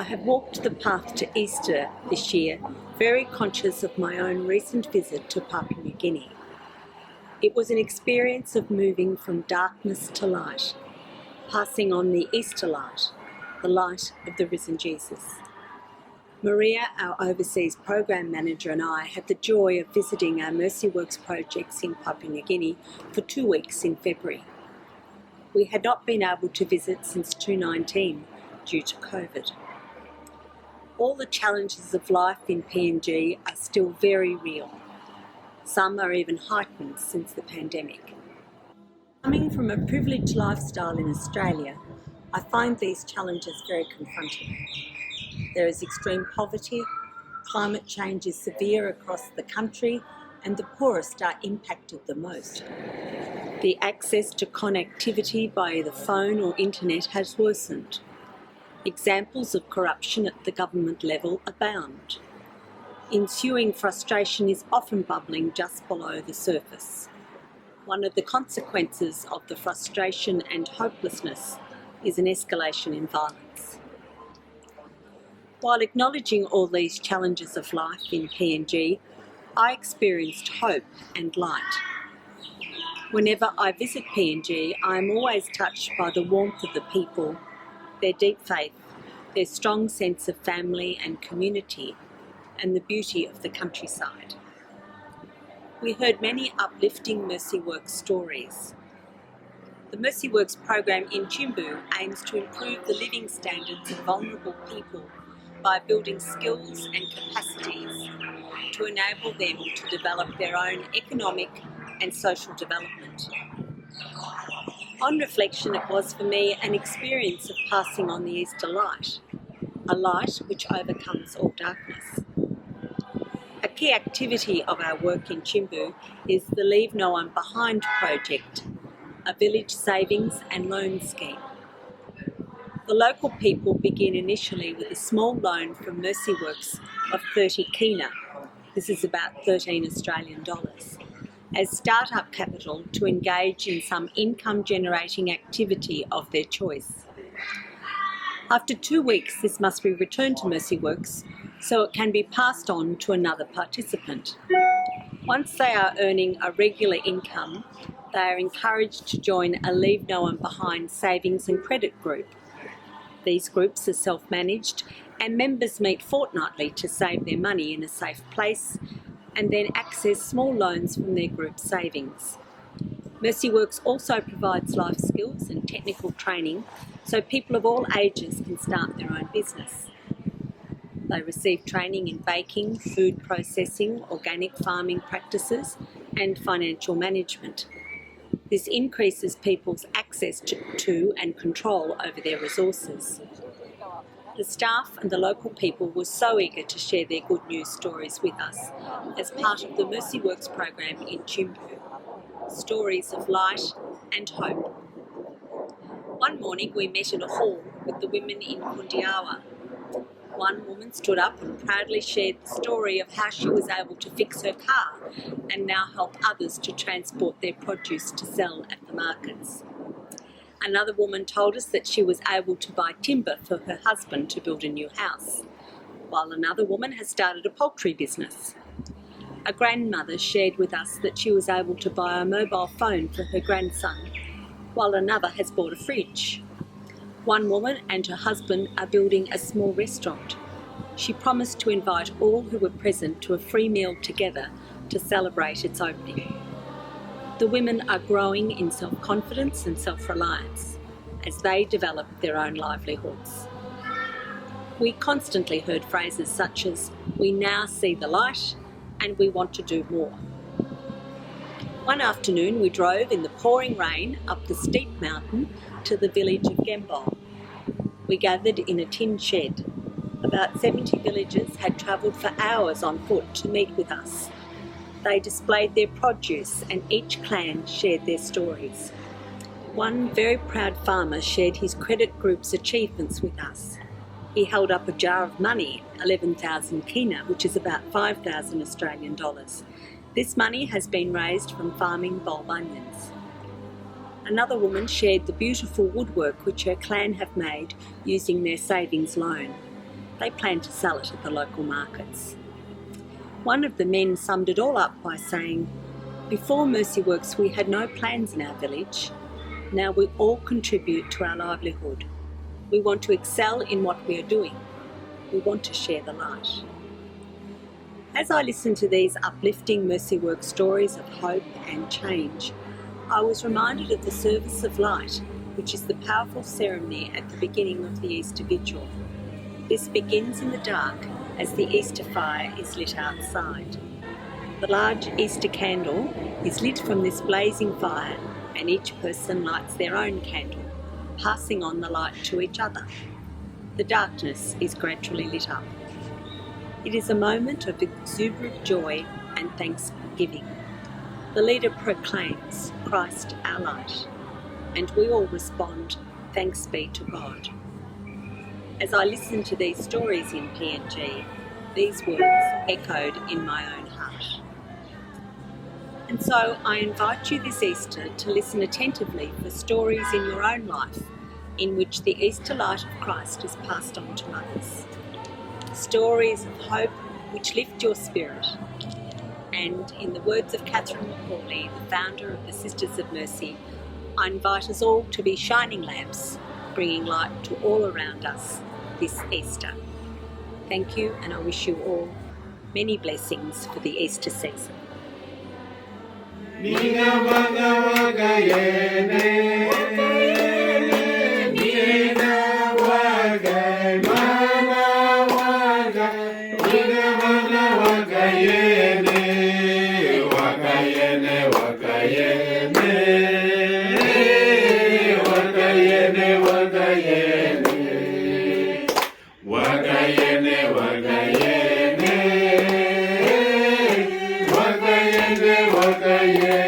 have walked the path to Easter this year, very conscious of my own recent visit to Papua New Guinea. It was an experience of moving from darkness to light, passing on the Easter light, the light of the risen Jesus. Maria, our overseas program manager, and I had the joy of visiting our Mercy Works projects in Papua New Guinea for 2 weeks in February. We had not been able to visit since 2019 due to COVID. All the challenges of life in PNG are still very real. Some are even heightened since the pandemic. Coming from a privileged lifestyle in Australia, I find these challenges very confronting. There is extreme poverty, climate change is severe across the country, and the poorest are impacted the most. The access to connectivity by either phone or internet has worsened. Examples of corruption at the government level abound. Ensuing frustration is often bubbling just below the surface. One of the consequences of the frustration and hopelessness is an escalation in violence. While acknowledging all these challenges of life in PNG, I experienced hope and light. Whenever I visit PNG, I am always touched by the warmth of the people, their deep faith, their strong sense of family and community, and the beauty of the countryside. We heard many uplifting Mercy Works stories. The Mercy Works program in Chimbu aims to improve the living standards of vulnerable people by building skills and capacities to enable them to develop their own economic and social development. On reflection, it was for me an experience of passing on the Easter light, a light which overcomes all darkness. A key activity of our work in Chimbu is the Leave No One Behind project, a village savings and loan scheme. The local people begin initially with a small loan from Mercy Works of 30 kina, this is about 13 Australian dollars, as start-up capital to engage in some income-generating activity of their choice. After 2 weeks, this must be returned to Mercy Works so it can be passed on to another participant. Once they are earning a regular income, they are encouraged to join a Leave No One Behind savings and credit group. These groups are self-managed and members meet fortnightly to save their money in a safe place and then access small loans from their group savings. Mercy Works also provides life skills and technical training so people of all ages can start their own business. They receive training in baking, food processing, organic farming practices and financial management. This increases people's access to and control over their resources. The staff and the local people were so eager to share their good news stories with us as part of the Mercy Works program in Chimbu. Stories of light and hope. One morning we met in a hall with the women in Kundiawa. One woman stood up and proudly shared the story of how she was able to fix her car and now help others to transport their produce to sell at the markets. Another woman told us that she was able to buy timber for her husband to build a new house, while another woman has started a poultry business. A grandmother shared with us that she was able to buy a mobile phone for her grandson, while another has bought a fridge. One woman and her husband are building a small restaurant. She promised to invite all who were present to a free meal together to celebrate its opening. The women are growing in self-confidence and self-reliance as they develop their own livelihoods. We constantly heard phrases such as, "We now see the light and we want to do more." One afternoon we drove in the pouring rain up the steep mountain to the village of Gembol. We gathered in a tin shed. About 70 villagers had travelled for hours on foot to meet with us. They displayed their produce and each clan shared their stories. One very proud farmer shared his credit group's achievements with us. He held up a jar of money, 11,000 kina, which is about 5,000 Australian dollars. This money has been raised from farming bulb onions. Another woman shared the beautiful woodwork which her clan have made using their savings loan. They plan to sell it at the local markets. One of the men summed it all up by saying, "Before Mercy Works, we had no plans in our village. Now we all contribute to our livelihood. We want to excel in what we are doing. We want to share the light." As I listened to these uplifting Mercy Works stories of hope and change, I was reminded of the service of light, which is the powerful ceremony at the beginning of the Easter Vigil. This begins in the dark as the Easter fire is lit outside. The large Easter candle is lit from this blazing fire, and each person lights their own candle, passing on the light to each other. The darkness is gradually lit up. It is a moment of exuberant joy and thanksgiving. The leader proclaims, "Christ our light," and we all respond, "Thanks be to God." As I listened to these stories in PNG, these words echoed in my own heart. And so I invite you this Easter to listen attentively for stories in your own life in which the Easter light of Christ is passed on to others. Stories of hope which lift your spirit. And in the words of Catherine McCauley, the founder of the Sisters of Mercy, I invite us all to be shining lamps, bringing light to all around us this Easter. Thank you, and I wish you all many blessings for the Easter season. Wakayene